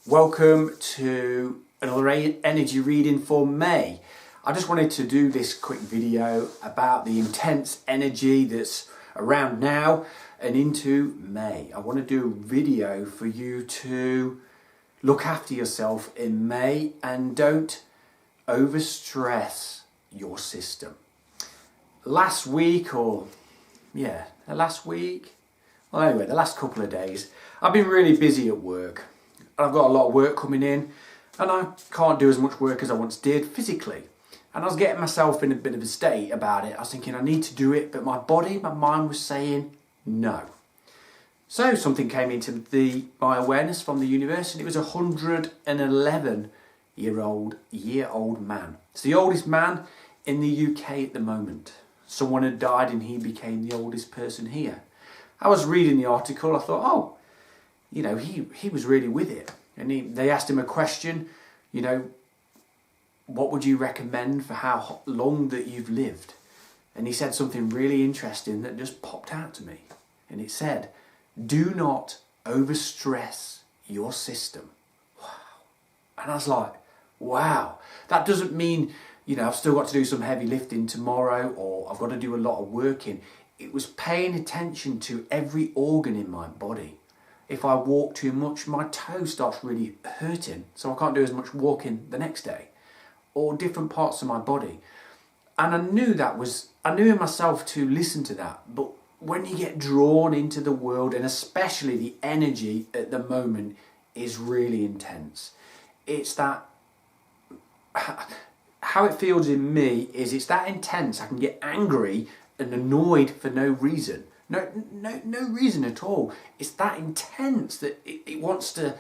Welcome to another energy reading for May. I just wanted to do this quick video about the intense energy that's around now and into May. I want to do a video for you to look after yourself in May and don't overstress your system. Last week, well anyway, the last couple of days, I've been really busy at work. I've got a lot of work coming in and I can't do as much work as I once did physically. And I was getting myself in a bit of a state about it. I was thinking I need to do it, but my mind was saying no. So something came into my awareness from the universe, and it was a 111-year-old man. It's the oldest man in the UK at the moment. Someone had died and he became the oldest person here. I was reading the article, I thought, he was really with it. And they asked him a question, what would you recommend for how long that you've lived? And he said something really interesting that just popped out to me. And it said, do not overstress your system. Wow. And I was like, wow. That doesn't mean, I've still got to do some heavy lifting tomorrow or I've got to do a lot of working. It was paying attention to every organ in my body. If I walk too much, my toe starts really hurting, so I can't do as much walking the next day, or different parts of my body. And I knew in myself to listen to that. But when you get drawn into the world, and especially the energy at the moment is really intense. It's that, how it feels in me is it's that intense. I can get angry and annoyed for no reason. No reason at all. It's that intense that it wants to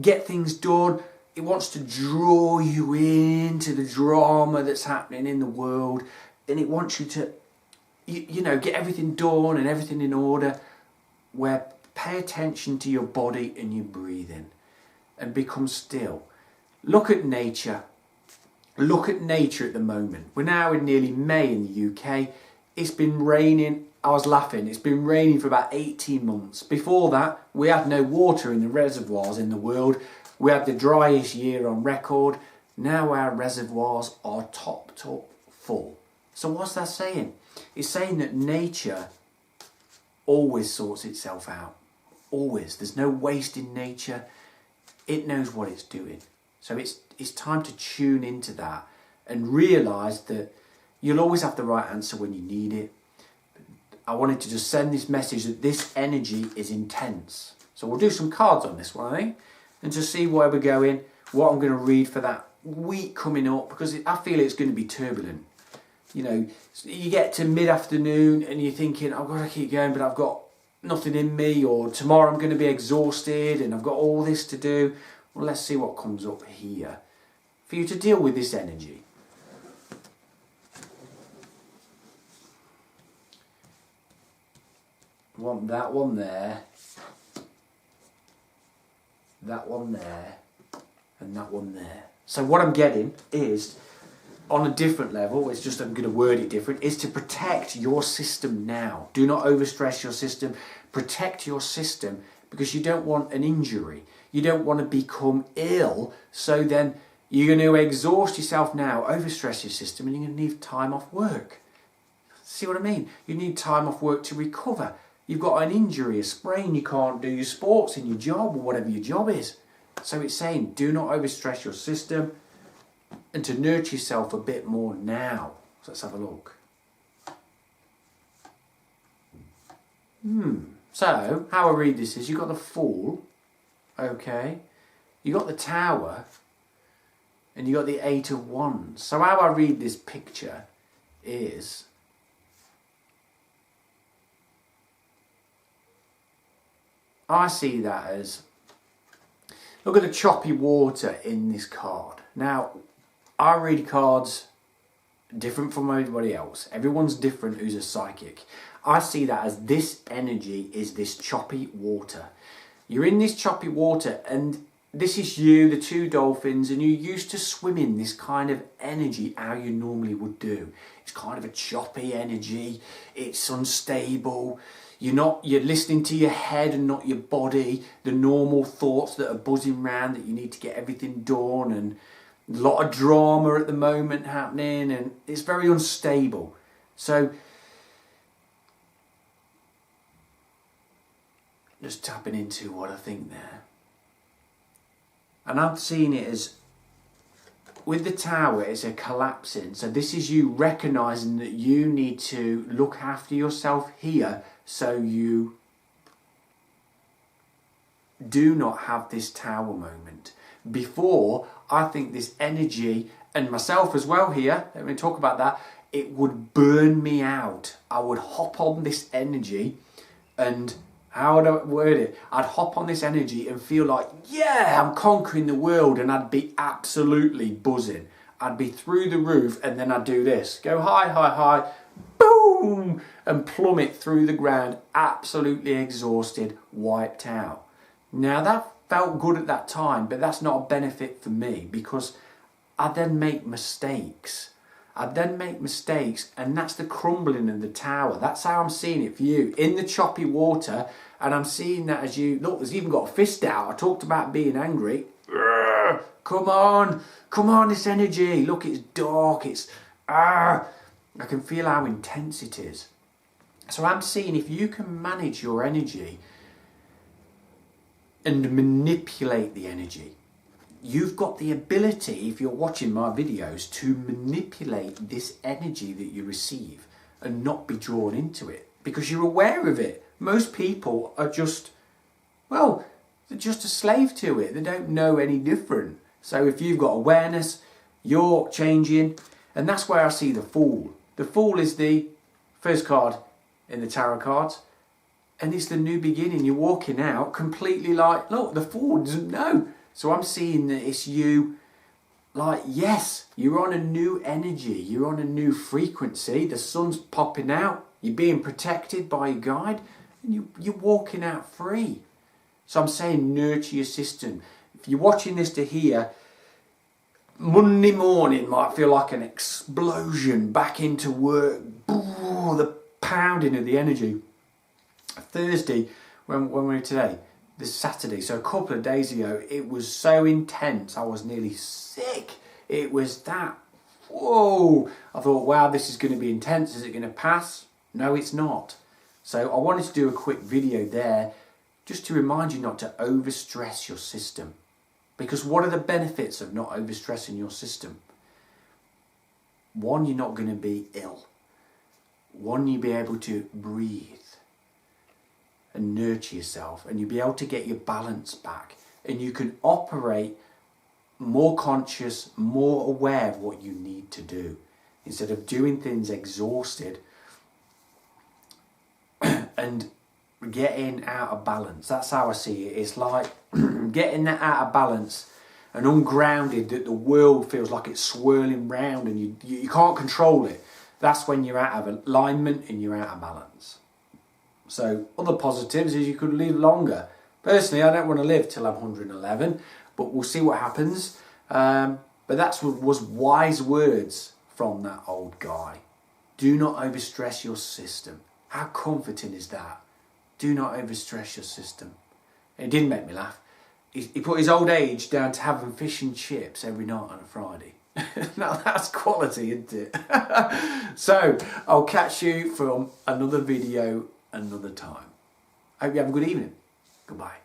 get things done. It wants to draw you into the drama that's happening in the world. And it wants you to, get everything done and everything in order. Where pay attention to your body and your breathing and become still. Look at nature. Look at nature at the moment. We're now in nearly May in the UK. It's been raining. I was laughing. It's been raining for about 18 months. Before that, we had no water in the reservoirs in the world. We had the driest year on record. Now our reservoirs are top full. So what's that saying? It's saying that nature always sorts itself out. Always. There's no waste in nature. It knows what it's doing. So it's time to tune into that and realise that you'll always have the right answer when you need it. I wanted to just send this message that this energy is intense. So we'll do some cards on this one, I think, and to see where we're going, what I'm going to read for that week coming up, because I feel it's going to be turbulent. You get to mid-afternoon and you're thinking, I've got to keep going, but I've got nothing in me, or tomorrow I'm going to be exhausted and I've got all this to do. Well, let's see what comes up here for you to deal with this energy. I want that one there, that one there, and that one there. So what I'm getting is, on a different level, it's just I'm going to word it different, is to protect your system now. Do not overstress your system. Protect your system because you don't want an injury. You don't want to become ill. So then you're going to exhaust yourself now, overstress your system, and you're going to need time off work. See what I mean? You need time off work to recover. You've got an injury, a sprain, you can't do your sports in your job or whatever your job is. So it's saying do not overstress your system and to nurture yourself a bit more now. So let's have a look. So how I read this is you've got the Fool, okay, you got the Tower, and you got the Eight of Wands. So how I read this picture is, I see that as, look at the choppy water in this card. Now, I read cards different from everybody else. Everyone's different who's a psychic. I see that as this energy is this choppy water. You're in this choppy water and this is you, the two dolphins, and you're used to swimming this kind of energy how you normally would do. It's kind of a choppy energy. It's unstable. You're listening to your head and not your body, the normal thoughts that are buzzing around that you need to get everything done, and a lot of drama at the moment happening, and it's very unstable. So just tapping into what I think there. And I've seen it as, with the tower, it's a collapsing. So this is you recognising that you need to look after yourself here, so you do not have this tower moment. Before, I think this energy, and myself as well here, let me talk about that, it would burn me out. I would hop on this energy, and how would I word it? I'd hop on this energy and feel like, yeah, I'm conquering the world, and I'd be absolutely buzzing. I'd be through the roof, and then I'd do this. Go high, high, high, boom, and plummet through the ground, absolutely exhausted, wiped out. Now that felt good at that time, but that's not a benefit for me, because I then make mistakes. And that's the crumbling of the tower. That's how I'm seeing it for you, in the choppy water. And I'm seeing that as you, look, there's even got a fist out. I talked about being angry. Come on, this energy. Look, it's dark, I can feel how intense it is. So I'm seeing if you can manage your energy and manipulate the energy, you've got the ability, if you're watching my videos, to manipulate this energy that you receive and not be drawn into it, because you're aware of it. Most people are just, well, they're just a slave to it. They don't know any different. So if you've got awareness, you're changing, and that's where I see the Fool. The Fool is the first card in the tarot cards, and it's the new beginning. You're walking out completely like, look, the Fool doesn't know. So I'm seeing that it's you, like, yes, you're on a new energy, you're on a new frequency, the sun's popping out, you're being protected by your guide, and you're walking out free. So I'm saying nurture your system. If you're watching this to here, Monday morning might feel like an explosion back into work, the pounding of the energy. Thursday, when we're today, this Saturday, so a couple of days ago, it was so intense, I was nearly sick. It was that, whoa, I thought, wow, this is going to be intense. Is it going to pass? No, it's not. So I wanted to do a quick video there just to remind you not to overstress your system. Because what are the benefits of not overstressing your system? One, you're not going to be ill. One, you'll be able to breathe and nurture yourself, and you'll be able to get your balance back, and you can operate more conscious, more aware of what you need to do, instead of doing things exhausted and getting out of balance. That's how I see it. It's like getting that out of balance and ungrounded, that the world feels like it's swirling round and you can't control it. That's when you're out of alignment and you're out of balance. So other positives is you could live longer. Personally, I don't want to live till I'm 111, but we'll see what happens. But that was wise words from that old guy. Do not overstress your system. How comforting is that? Do not overstress your system. It didn't make me laugh. He put his old age down to having fish and chips every night on a Friday. Now that's quality, isn't it? So I'll catch you from another video another time. Hope you have a good evening. Goodbye.